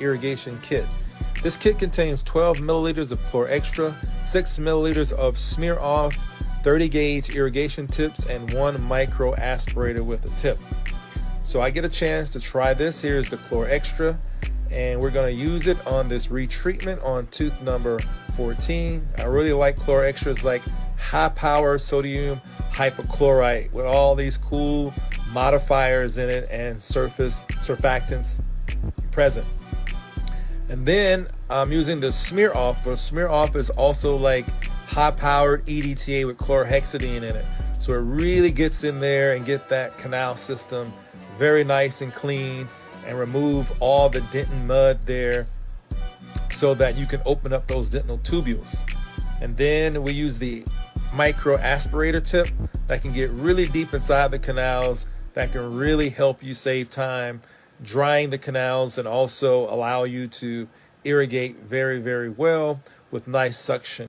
Irrigation Kit. This kit contains 12 milliliters of Chlor Extra, 6 milliliters of Smear Off, 30 gauge irrigation tips, and 1 micro aspirator with a tip. So I get a chance to try this. Here's the Chlor Extra, and we're going to use it on this retreatment on tooth number 14. I really like Chlor Extra. It's like high power sodium hypochlorite with all these cool modifiers in it and surface surfactants present. And then I'm using the Smear Off, but Smear Off is also like high powered EDTA with chlorhexidine in it. So it really gets in there and get that canal system very nice and clean and remove all the dentin mud there so that you can open up those dental tubules. And then we use the micro aspirator tip that can get really deep inside the canals, that can really help you save time drying the canals and also allow you to irrigate very, very well with nice suction.